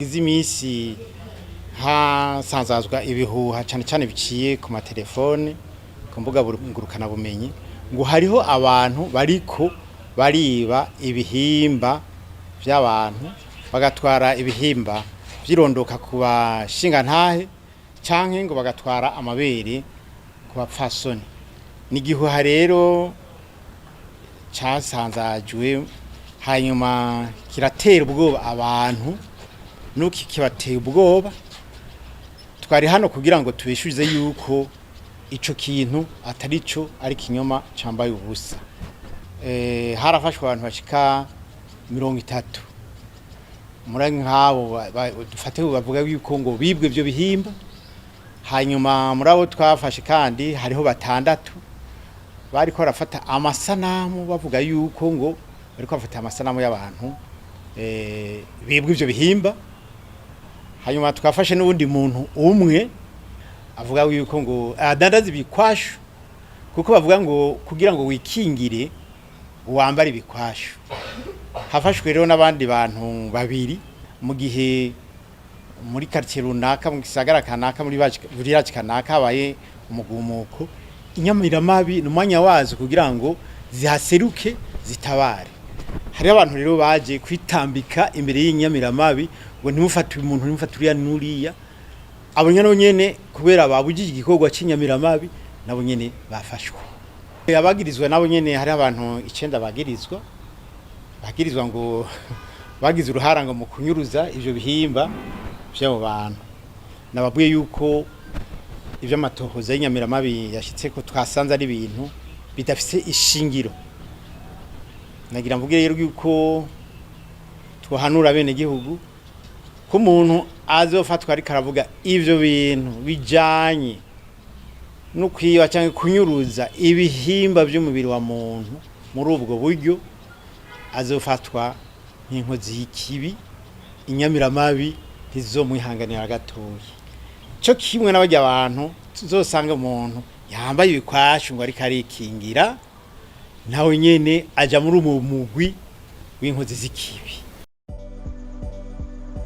Izi minsi hasanzazwa ibihuha cyane cyane biciye ku matelefone ku mbuga ngurukana bumenyi ngo hariho abantu bariko bariba ibihimba by'abantu bagatwara ibihimba byirondoka ku bashinga ntahe canke ngo bagatwara amabere ku bapfasoni. Ni gihuha rero casanzajwe hanyuma kiratera ubwoba abantu nuki kibateye ubwoba. Twari hano kugira ngo tubishuze yuko ico kintu atari cyo ari kinyoma cambaye ubusa. Harafashwe abantu bashika 30 muri nkabo dufate bavuga yuko ngo bibwe byo bihimba. Hanyuma muri abo twafashe kandi hariho 6 bari ko rafata amasanamu bavuga yuko ngo bari ko bafata amasanamu y'abantu bibwe ibyo bihimba. Hanyuma twafashe n'ubundi muntu umwe avuga yuko ngo adandaza ibikwashu kuko bavuga ngo kugira ngo wikingire uwambara ibikwashu. Hafashwe rero n'abandi bantu babiri mu gihe muri quartier runaka mu gisagara kanaka muri village kanaka habaye umugumuko. Inyamiramabi n'umwanya wazo kugira ngo zihaseruke zitabare. Hari abantu rero baje kwitambika imbere y'inyamiramabi ngo ntimufate umuntu ntimufaturiya nuriya. Abo nyene kubera babujije igikorwa cy'inyamiramabi nabo nyene bafashwe. Abagirizwa nabo nyene hari abantu 9 bagirizwa ngo bagize uruhara ngo mu kunyuruza ivyo bihimba by'abo bantu. Nababwiye yuko ivyo amatohoza y'inyamiramabi yashitse ko twasanze ari ibintu bidafise ishingiro. Nagira mvuge rero yuko twahanura bene gihugu ko umuntu azofatwa ari karavuga ivyo bintu bijanye no kwiba cyangwa kunyuruza ibihimba by'umubiri wa muntu muri ubwo buryo azofatwa nk'inkozi y'ikibi. Inyamiramabi ntizomwihanganira gatoyi. Cyo kimwe n'abajya abantu tuzosanga umuntu yambaye ibikwashu ngo ari karikingira nawe nyene aja muri umugwi w'inkozi z'ikibi.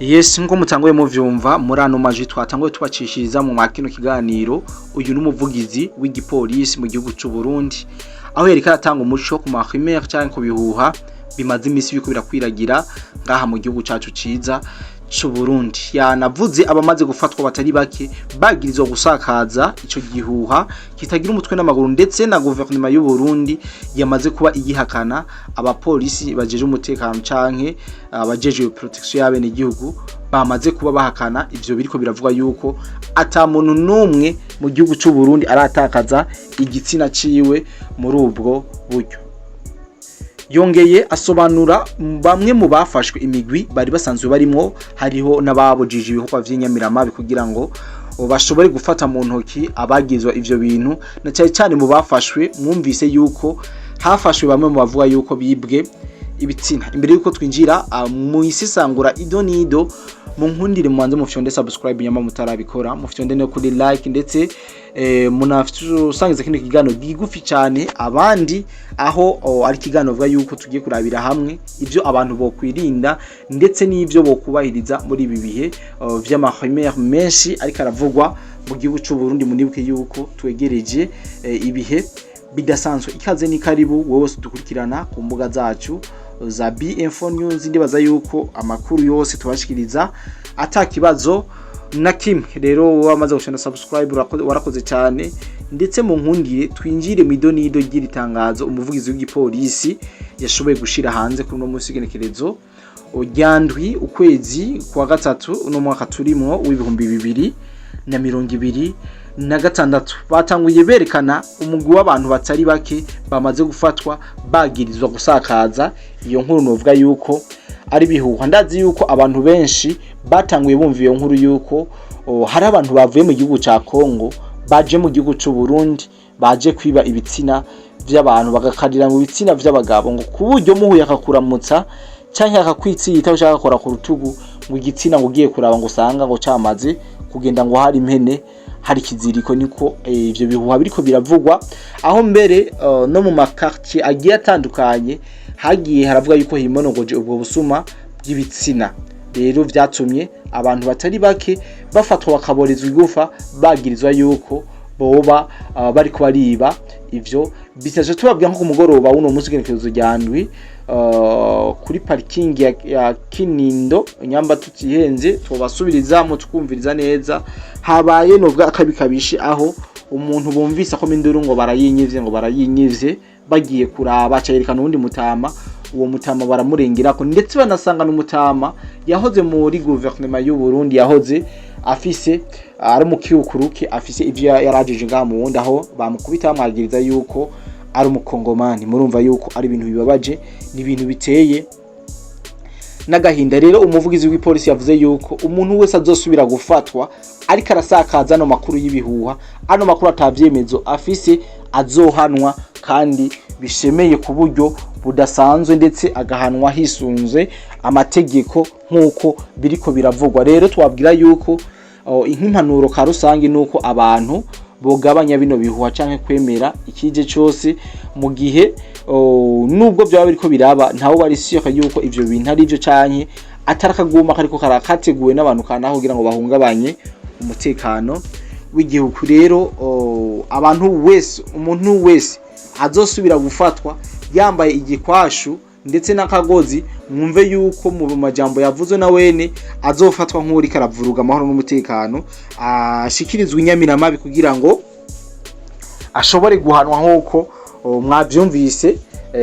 Yes, ngo mutangoye muvyumva muri ano maji twatangoye tubacishiriza mu makino kiganiro. Uyu n'umuvugizi w'igipolisi mu gihugu cy'u Burundi aho yereka atanga umuco ku mahimere cyangwa ku bihuha bimaze imisi biko birakwiragira ngaha mu gihugu cyacu ciza cy'u Burundi. Yanavuze abamaze gufatwa batari bake bagirizwa gusakaza ico gihuha kitagira umutwe n'amaguru, ndetse na guverinoma y'u Burundi yamaze kuba igihakana abapolisi bajeje umutekano canke abajeje protection y'abene gihugu bamaze kuba bahakana ivyo biriko biravuga yuko ata muntu numwe mu gihugu cy'u Burundi aratakaza igitsina ciwe muri ubwo buryo. Yongeye asobanura bamwe mu bafashwe imigwi bari basanzwe barimo hariho n'ababujije ibihugu vy'inyamiramabi kugira ngo bashobore gufata mu ntoki abagizwa ivyo bintu, na cyane cyane mu bafashwe mwumvise yuko hafashwe bamwe mu bavuga yuko bibwe ibitsina. Imbere yuko twinjira mu isisangura idonido mu nkundire mubanze mufyonde subscribe nyama mutarabikora mufyonde no kuri like, ndetse munasangiza kino kigano gigufi cyane abandi aho ari kigano vuga yuko tugiye kurabira hamwe ivyo abantu bo kwirinda ndetse n'ivyo bo kubahiriza muri ibi bihe vy'amahimere menshi ariko aravugwa mu gihugu cy'u Burundi. Munibuke yuko twegereje ibihe bidasanzwe. Ikaze ni karibu wowe dukurikirana ku mbuga zacu za BM4 News. Ndibaza yuko amakuru yose tubashikiriza atakibazo na kimwe. Rero wamaze gushana subscribe warakoze cyane, ndetse mu nkundire twinjire mu idonido ry'iritangazo umuvugizi w'igipolisi yashoboye gushira hanze kuri no munsi genekerezo ryandwi ukwezi kwa gatatu uno mwaka turimo w'2026. Batanguye berekana umugwi w'abantu batari bake bamaze gufatwa bagirizwa gusakaza iyo nkuru. Novuga yuko ari bihuha. Ndazi yuko abantu benshi batanguye bumva iyo nkuru yuko hari abantu bavuye mu gihugu ca Kongo baje mu gihugu cy'u Burundi baje kwiba ibitsina by'abantu bagakarira mu bitsina by'abagabo ngo kuburyo muhuye akakuramutsa cyangwa akakwitsita ushaka gukora ku rutugu ngo igitsina ngo ugiye kuraba ngo usanga ngo cyamaze kugenda ngo hari impene hari kiziriko. Niko ivyo bihuha biriko biravugwa aho mbere no mu makartier agiye atandukanye hagiye haravuga yuko himonogoje ubwo busuma bw'ibitsina. Rero vyatumye abantu batari bake bafatwa bakaborezwa igufa bagirizwa yuko boba bariko bariba ivyo bisaje tubabwira nko ku mugoroba uno munsi genekerezo ryandwi kuri parking ya Kinindo nyamba tutihenze tubasubiriza mu tukumviriza neza habaye novuga akabikabishe aho umuntu bumvise ko minduru ngo barayinyivye bagiye kuraba cerekana undi mutama uwo mutama baramurengirako ndetse banasanga n'umutama yahoze muri gouvernement y'u Burundi yahoze afise ari mu kiukuruke afise ivyo yarajije ngaha mu wundi aho bamukubita bamwagiriza yuko ari umukongomani murumva yuko ari ibintu bibabaje ni ibintu biteye n'agahinda rero umuvugizi w'ipolisi yavuze yuko umuntu wese azosubira gufatwa ariko arasakaza no makuru y'ibihuha ano makuru atavyemezo afise azohanwa kandi bishemeye ku buryo budasanzwe ndetse agahanwa hisunze amategeko nkuko biriko biravugwa rero twabwira yuko impanuro ka rusangi nuko abantu bogabanya bino bihuha canke kwemera ikije cyose mu gihe nubwo byaba biriko biraba ntawo bari siyaka yuko ivyo bintu ari byo canke atarakaguma kariko karakateguwe n'abantu kanaho kugira ngo bahungabanye umutekano w'igihugu rero umuntu wese azosubira gufatwa yambaye igikwashu ndetse n'akagozi mwumve yuko mu majambo yavuze na wene azofatwa nk'uri karavuruga amahoro n'umutekano ashikirizwa inyamiramabi kugira ngo ashobore guhanwa nk'uko mwavyumvise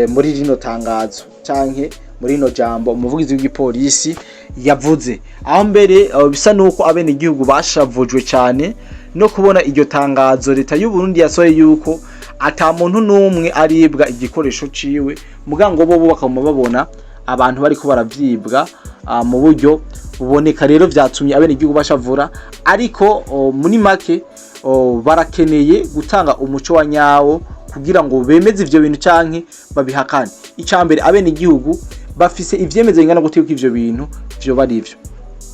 muri rino tangazo canke muri rino jambo umuvugizi w'igipolisi yavuze aho mbere bisa nuko abene igihugu bashavujwe cyane no kubona iryo tangazo leta y'u Burundi yasoye yuko ata muntu numwe aribwa igikoresho ciwe mugango bo bakaba babona abantu bariko baravyibwa mu buryo buboneka rero vyatumye abene igihugu bashavura ariko muri make barakeneye gutanga umuco wa nyawo kugira ngo bemeze ivyo bintu canke babihakane icambere abene igihugu bafise ivyemeze ngana guteka ivyo bintu vyo bari ivyo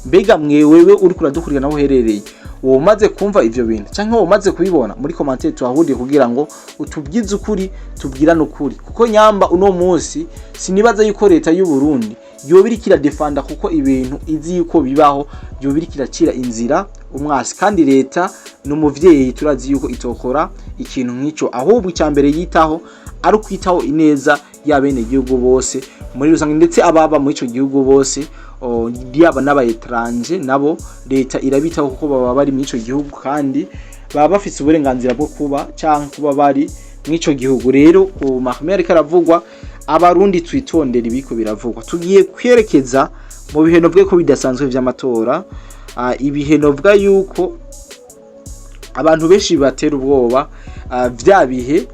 mbega mwewewe uri kuradukurira naho herereye uwo maze kumva ivyo bintu canke uwo maze kubibona muri commentaire tuhahuriye kugira ngo utubwize ukuri tubwirane ukuri kuko nyamba uno munsi sinibaza yuko leta y'u Burundi yobirikira defanda kuko ibintu izi yuko bibaho yobirikira cira inzira umwasi kandi leta n'umuvyeyi turazi yuko itokora ikintu nk'ico ahubwo icambere yitaho ari kwitaho ineza y'abene gihugu bose muri rusange ndetse ababa muri ico gihugu bose yaba n'abayetranje nabo leta irabitaho kuko baba bari muri ico gihugu kandi baba bafite uburenganzira bwo kuba canke kuba bari muri ico gihugu rero ku mahame karavugwa abarundi twitondera ibiko biravugwa tugiye kwerekeza mu biheno bwe ko bidasanzwe vy'amatora ibiheno bwa yuko abantu benshi batera ubwoba vya bihe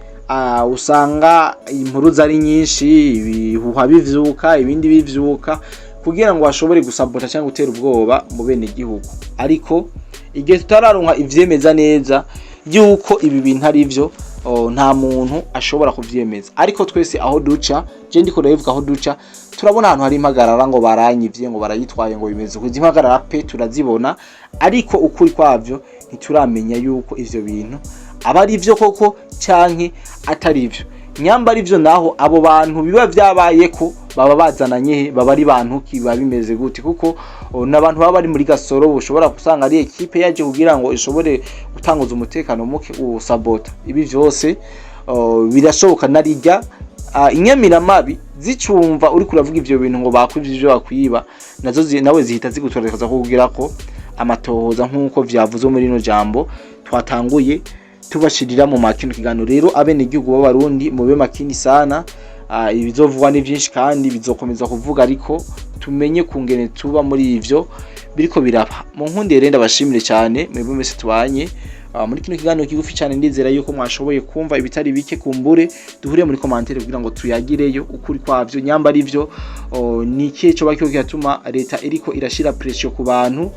usanga impuruza ari nyinshi ibihuha bivyuka ibindi bivyuka kugira ngo bashobore gusabota cyangwa gutera ubwoba mu bene gihugu ariko igihe tutararonka ivyemeza neza yuko ibi bintu ari byo nta muntu ashobora kuvyemeza ariko twese aho duca je ndiko ndavuga aho duca turabona ahantu hari impagarara ngo baranyivye ngo barayitwaye ngo bimeze kuzi impagarara pe turazibona ariko ukuri kwavyo ntituramenya yuko ivyo bintu aba ari byo koko canke atari byo nyamba ari byo naho abo bantu biba vyabaye ko baba bazananye baba ari bantu kiba bimeze gute kuko nabantu baba bari muri gasoro ushobora kusanga ari equipe yaje kugira ngo ishobore gutanguza umutekano muke usabota ibi vyose birashoboka narijya inyamiramabi zicumva uri kuravuga ivyo bintu ngo bakwivyo bakwiba nazo nawe zihita zigutorekaza kugira ko amatohoza nkuko vyavuze muri no jambo twatanguye tubashirira mu makino kiganiro rero abene igihugu b'abarundi mube makini sana ibizovugwa ni byinshi kandi bizokomeza kuvuga ariko tumenye kungene tuba muri ivyo biriko biraba mu nkundi rero ndabashimire cyane mwebwe mwese tubanye muri kino kiganiro kigufi cyane ndizera yuko mwashoboye kumva ibitari bike kumbure duhure muri commentaire kugira ngo tuyagireyo ukuri kwavyo nyamba ari byo ni kiye cyo bakyo cyatuma leta iriko irashira pressure ku bantu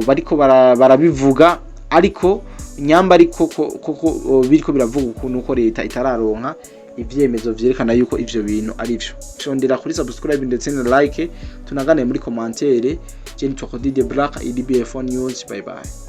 bariko barabivuga ariko nyamba ariko koko biriko biravuga ukuntu uko leta itararonka ivyemezo vyerekana yuko ivyo bintu ari byo shondera kuri subscribe ndetse na like tunagane muri commentaire je ni Twakodide Black EDBF News bye bye.